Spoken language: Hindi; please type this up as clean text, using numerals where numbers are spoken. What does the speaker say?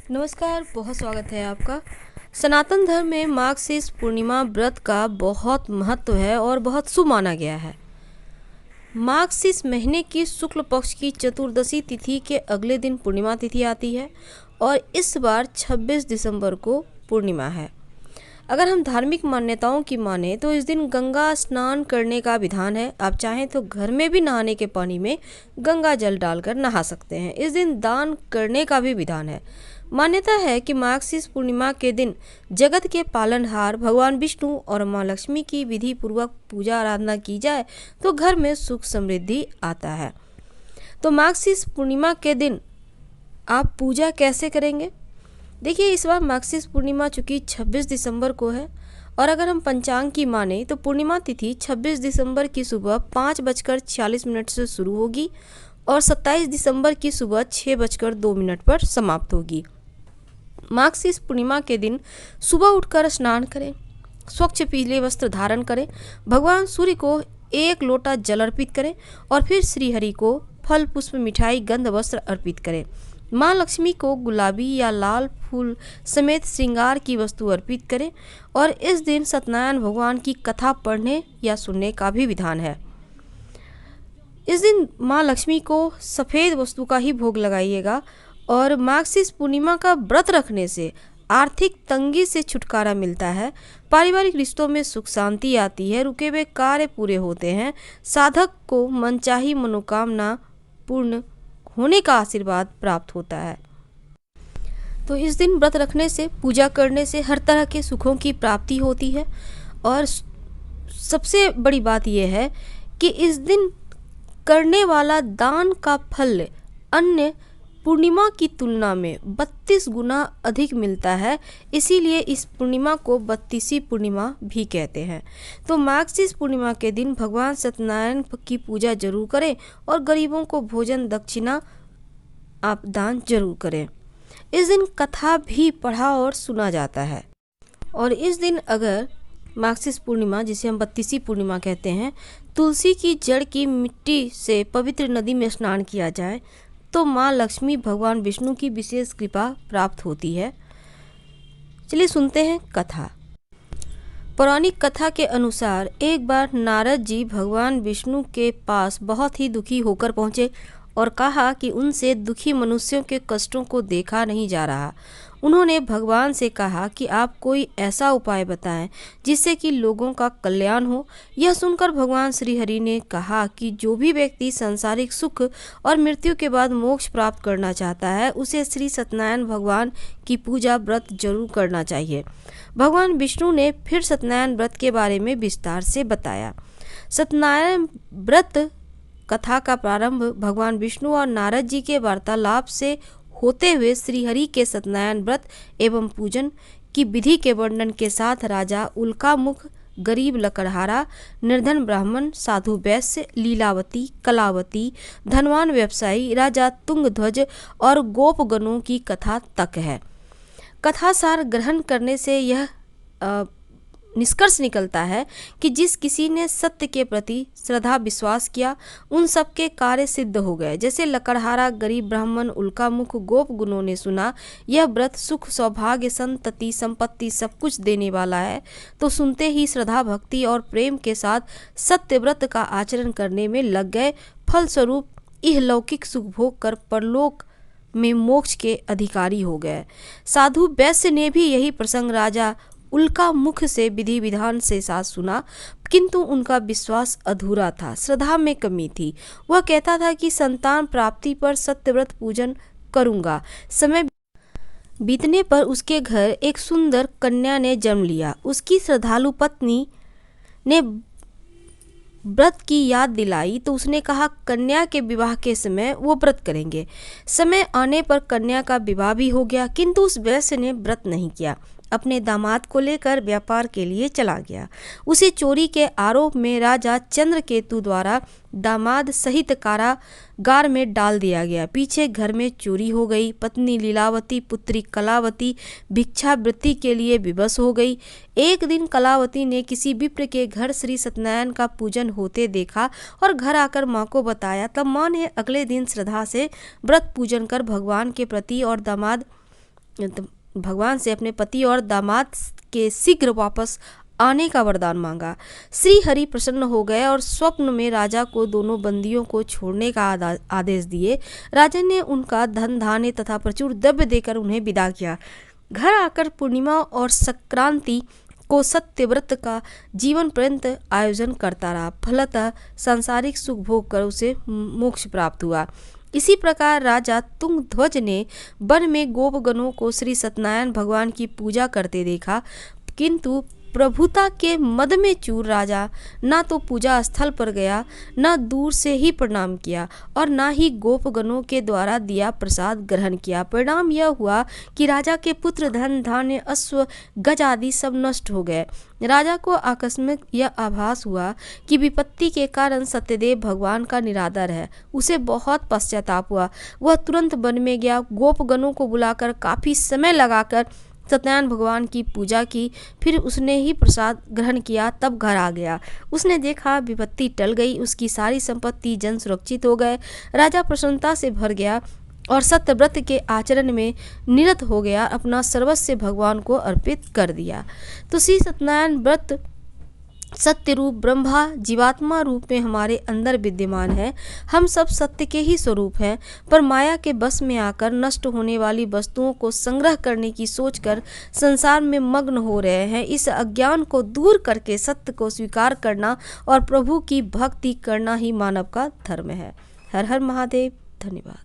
नमस्कार, बहुत स्वागत है आपका। सनातन धर्म में मार्गशीर्ष पूर्णिमा व्रत का बहुत महत्व है और बहुत शुभ माना गया है। मार्गशीर्ष महीने की शुक्ल पक्ष की चतुर्दशी तिथि के अगले दिन पूर्णिमा तिथि आती है और इस बार 26 दिसंबर को पूर्णिमा है। अगर हम धार्मिक मान्यताओं की माने तो इस दिन गंगा स्नान करने का विधान है। आप चाहें तो घर में भी नहाने के पानी में गंगा जल डालकर नहा सकते हैं। इस दिन दान करने का भी विधान है। मान्यता है कि मार्गशीर्ष पूर्णिमा के दिन जगत के पालनहार भगवान विष्णु और माँ लक्ष्मी की विधि पूर्वक पूजा आराधना की जाए तो घर में सुख समृद्धि आता है। तो मार्गशीर्ष पूर्णिमा के दिन आप पूजा कैसे करेंगे? देखिए, इस बार मार्गशीर्ष पूर्णिमा चूँकि 26 दिसंबर को है और अगर हम पंचांग की माने तो पूर्णिमा तिथि 26 दिसंबर की सुबह 5:46 से शुरू होगी और 27 दिसंबर की सुबह 6:02 पर समाप्त होगी। मार्गशीर्ष पूर्णिमा के दिन सुबह उठकर स्नान करें, स्वच्छ पीले वस्त्र धारण करें, भगवान सूर्य को 1 लोटा जल अर्पित करें और फिर श्रीहरि को फल पुष्प मिठाई गंध वस्त्र अर्पित करें। माँ लक्ष्मी को गुलाबी या लाल फूल समेत श्रृंगार की वस्तु अर्पित करें और इस दिन सत्यनारायण भगवान की कथा पढ़ने या सुनने का भी विधान है। इस दिन माँ लक्ष्मी को सफ़ेद वस्तु का ही भोग लगाइएगा और मार्गशीर्ष पूर्णिमा का व्रत रखने से आर्थिक तंगी से छुटकारा मिलता है, पारिवारिक रिश्तों में सुख शांति आती है, रुके हुए कार्य पूरे होते हैं, साधक को मनचाही मनोकामना पूर्ण होने का आशीर्वाद प्राप्त होता है। तो इस दिन व्रत रखने से, पूजा करने से हर तरह के सुखों की प्राप्ति होती है और सबसे बड़ी बात यह है कि इस दिन करने वाला दान का फल अन्य पूर्णिमा की तुलना में 32 गुना अधिक मिलता है। इसीलिए इस पूर्णिमा को 32वीं पूर्णिमा भी कहते हैं। तो मार्गशीर्ष पूर्णिमा के दिन भगवान सत्यनारायण की पूजा जरूर करें और गरीबों को भोजन दक्षिणा आप दान जरूर करें। इस दिन कथा भी पढ़ा और सुना जाता है और इस दिन अगर मार्गशीर्ष पूर्णिमा, जिसे हम 32वीं पूर्णिमा कहते हैं, तुलसी की जड़ की मिट्टी से पवित्र नदी में स्नान किया जाए तो माँ लक्ष्मी भगवान विष्णु की विशेष कृपा प्राप्त होती है। चलिए सुनते हैं कथा। पौराणिक कथा के अनुसार एक बार नारद जी भगवान विष्णु के पास बहुत ही दुखी होकर पहुँचे और कहा कि उनसे दुखी मनुष्यों के कष्टों को देखा नहीं जा रहा। उन्होंने भगवान से कहा कि आप कोई ऐसा उपाय बताएं जिससे कि लोगों का कल्याण हो। यह सुनकर भगवान श्री हरि ने कहा कि जो भी व्यक्ति सांसारिक सुख और मृत्यु के बाद मोक्ष प्राप्त करना चाहता है उसे श्री सत्यनारायण भगवान की पूजा व्रत जरूर करना चाहिए। भगवान विष्णु ने फिर सत्यनारायण व्रत के बारे में विस्तार से बताया। सत्यनारायण व्रत कथा का प्रारंभ भगवान विष्णु और नारद जी के वार्तालाप से होते हुए श्रीहरि के सत्यनारायण व्रत एवं पूजन की विधि के वर्णन के साथ राजा उल्कामुख, गरीब लकड़हारा, निर्धन ब्राह्मण, साधु वैश्य, लीलावती, कलावती, धनवान व्यवसायी, राजा तुंगध्वज और गोपगणों की कथा तक है। कथा सार ग्रहण करने से यह निष्कर्ष निकलता है कि जिस किसी ने सत्य के प्रति श्रद्धा विश्वास किया उन सब के कार्य सिद्ध हो गए। जैसे लकड़हारा, गरीब ब्राह्मण, उल्कामुख, गोप गुणों ने सुना यह व्रत सुख, सौभाग्य, संतति, संपत्ति सब कुछ देने वाला है तो सुनते ही श्रद्धा, भक्ति और प्रेम के साथ सत्य व्रत का आचरण करने में लग गए। फलस्वरूप इहलौकिक सुख भोग कर परलोक में मोक्ष के अधिकारी हो गए। साधु वैश्य ने भी यही प्रसंग राजा उल्का मुख से विधि विधान से साथ सुना, किंतु उनका विश्वास अधूरा था, श्रद्धा में कमी थी। वह कहता था कि संतान प्राप्ति पर सत्यव्रत पूजन करूंगा। समय बीतने पर उसके घर एक सुंदर कन्या ने जन्म लिया। उसकी श्रद्धालु पत्नी ने व्रत की याद दिलाई तो उसने कहा कन्या के विवाह के समय वो व्रत करेंगे। समय आने पर कन्या का विवाह भी हो गया, किंतु उस वैश्य ने व्रत नहीं किया। अपने दामाद को लेकर व्यापार के लिए चला गया। उसे चोरी के आरोप में राजा चंद्रकेतु द्वारा दामाद सहित कारागार में डाल दिया गया। पीछे घर में चोरी हो गई। पत्नी लीलावती, पुत्री कलावती भिक्षावृत्ति के लिए विवश हो गई। एक दिन कलावती ने किसी विप्र के घर श्री सत्यनारायण का पूजन होते देखा और घर आकर माँ को बताया। तब माँ ने अगले दिन श्रद्धा से व्रत पूजन कर भगवान के प्रति और दामाद भगवान से अपने पति और दामाद के शीघ्र वापस आने का वरदान मांगा। श्री हरि प्रसन्न हो गए और स्वप्न में राजा को दोनों बंदियों को छोड़ने का आदेश दिए। राजा ने उनका धन धान्य तथा प्रचुर द्रव्य देकर उन्हें विदा किया। घर आकर पूर्णिमा और संक्रांति को सत्यव्रत का जीवन पर्यंत आयोजन करता रहा। फलतः सांसारिक सुख भोग कर उसे मोक्ष प्राप्त हुआ। इसी प्रकार राजा तुंगध्वज ने वन में गोपगणों को श्री सत्यनारायण भगवान की पूजा करते देखा, किंतु प्रभुता के मद में चूर राजा ना तो पूजा स्थल पर गया, ना दूर से ही प्रणाम किया और ना ही गोपगणों के द्वारा दिया प्रसाद ग्रहण किया। परिणाम यह हुआ कि राजा के पुत्र, धन धान्य, अश्व, गज आदि सब नष्ट हो गए। राजा को आकस्मिक यह आभास हुआ कि विपत्ति के कारण सत्यदेव भगवान का निरादर है। उसे बहुत पश्चाताप हुआ। वह तुरंत वन में गया, गोपगणों को बुलाकर काफी समय लगाकर सत्यनारायण भगवान की पूजा की। फिर उसने ही प्रसाद ग्रहण किया, तब घर आ गया। उसने देखा विपत्ति टल गई, उसकी सारी संपत्ति जन सुरक्षित हो गए। राजा प्रसन्नता से भर गया और सत्यव्रत के आचरण में निरत हो गया, अपना सर्वस्व भगवान को अर्पित कर दिया। तो श्री सत्यनारायण व्रत सत्य रूप ब्रह्मा जीवात्मा रूप में हमारे अंदर विद्यमान है। हम सब सत्य के ही स्वरूप हैं, पर माया के बस में आकर नष्ट होने वाली वस्तुओं को संग्रह करने की सोचकर संसार में मग्न हो रहे हैं। इस अज्ञान को दूर करके सत्य को स्वीकार करना और प्रभु की भक्ति करना ही मानव का धर्म है। हर हर महादेव। धन्यवाद।